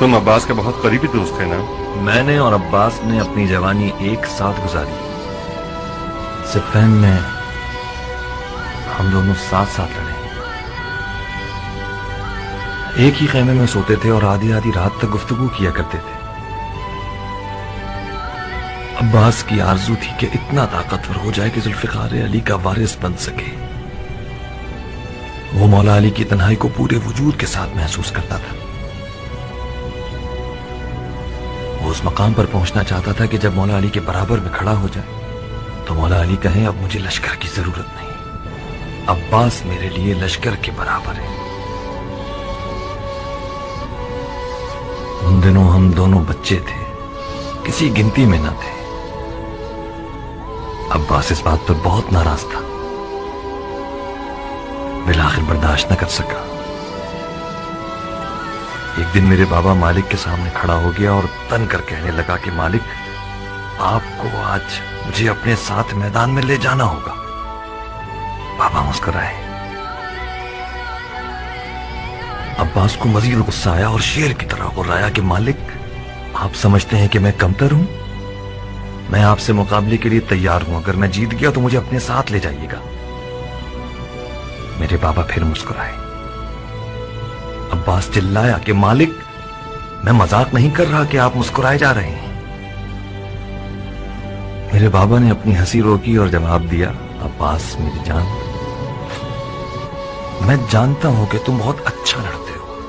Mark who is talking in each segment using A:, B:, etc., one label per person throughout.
A: تم عباس کے بہت قریبی دوست تھے نا؟
B: میں نے اور عباس نے اپنی جوانی ایک ساتھ گزاری. صفین میں ہم دونوں ساتھ ساتھ لڑے. ایک ہی خیمے میں سوتے تھے اور آدھی آدھی رات تک گفتگو کیا کرتے تھے. عباس کی آرزو تھی کہ اتنا طاقتور ہو جائے کہ ذوالفقار علی کا وارث بن سکے. وہ مولا علی کی تنہائی کو پورے وجود کے ساتھ محسوس کرتا تھا. وہ اس مقام پر پہنچنا چاہتا تھا کہ جب مولا علی کے برابر میں کھڑا ہو جائے تو مولا علی کہیں اب مجھے لشکر کی ضرورت نہیں، عباس میرے لیے لشکر کے برابر ہے. ان دنوں ہم دونوں بچے تھے، کسی گنتی میں نہ تھے. عباس اس بات پر بہت ناراض تھا، بالآخر برداشت نہ کر سکا. ایک دن میرے بابا مالک کے سامنے کھڑا ہو گیا اور تن کر کہنے لگا کہ مالک، آپ کو آج مجھے اپنے ساتھ میدان میں لے جانا ہوگا. بابا مسکرائے. عباس کو مزید غصہ آیا اور شیر کی طرح غرایا کہ مالک، آپ سمجھتے ہیں کہ میں کمتر ہوں؟ میں آپ سے مقابلے کے لیے تیار ہوں، اگر میں جیت گیا تو مجھے اپنے ساتھ لے جائیے گا. میرے بابا پھر مسکرائے. عباس چلایا کہ مالک، میں مذاق نہیں کر رہا کہ آپ مسکرائے جا رہے ہیں. میرے بابا نے اپنی ہنسی روکی اور جواب دیا، عباس میری جان، میں جانتا ہوں کہ تم بہت اچھا لڑتے ہو،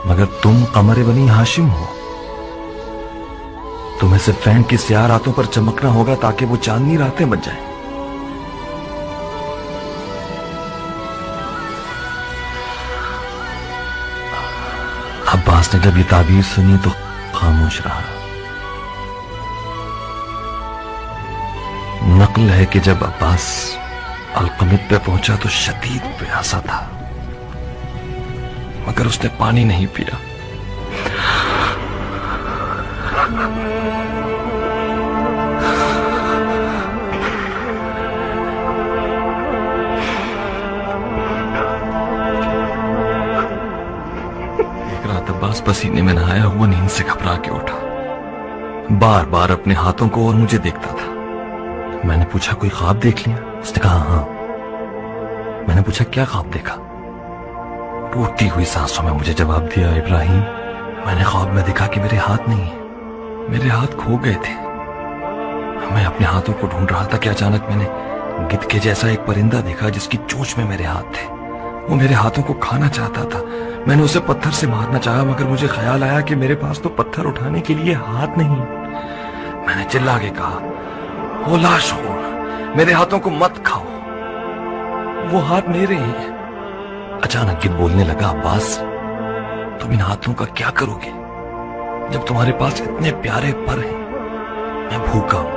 B: مگر تم قمر بنی ہاشم ہو. تمہیں صفین کی سیاہ راتوں پر چمکنا ہوگا تاکہ وہ چاندنی راتیں بن جائیں. عباس نے جب یہ تعبیر سنی تو خاموش رہا. نقل ہے کہ جب عباس القمت پہ پہنچا تو شدید پیاسا تھا، مگر اس نے پانی نہیں پیا. عباس پسینے میں نہایا ہوا نیند سے گھبرا کے اٹھا، بار بار اپنے ہاتھوں کو اور مجھے دیکھتا تھا. میں نے پوچھا کوئی خواب دیکھ لیا؟ اس نے کہا ہاں. میں نے پوچھا کیا خواب دیکھا؟ ٹوٹتی ہوئی سانسوں میں مجھے جواب دیا، ابراہیم، میں نے خواب میں دیکھا کہ میرے ہاتھ نہیں ہیں، میرے ہاتھ کھو گئے تھے. میں اپنے ہاتھوں کو ڈھونڈ رہا تھا کہ اچانک میں نے گدھ کے جیسا ایک پرندہ دیکھا جس کی چونچ میں میرے ہاتھ تھے. وہ میرے ہاتھوں کو کھانا چاہتا تھا. میں نے اسے پتھر سے مارنا چاہا مگر مجھے خیال آیا کہ میرے پاس تو پتھر اٹھانے کے لیے ہاتھ نہیں. میں نے چلا کے کہا، او لاش خور، میرے ہاتھوں کو مت کھاؤ، وہ ہاتھ میرے ہیں. اچانک گدھ بولنے لگا، عباس، تم ان ہاتھوں کا کیا کرو گے جب تمہارے پاس اتنے پیارے پر ہیں؟ میں بھوکا ہوں،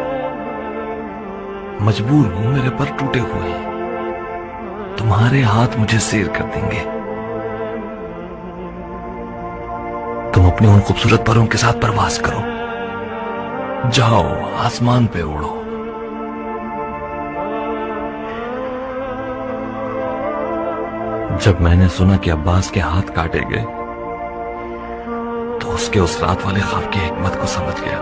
B: مجبور ہوں، میرے پر ٹوٹے ہوئے ہیں، تمہارے ہاتھ مجھے سیر کر دیں گے. تم اپنے ان خوبصورت پروں کے ساتھ پرواز کرو، جاؤ آسمان پہ اڑو. جب میں نے سنا کہ عباس کے ہاتھ کاٹے گئے تو اس کے اس رات والے خواب کی حکمت کو سمجھ گیا.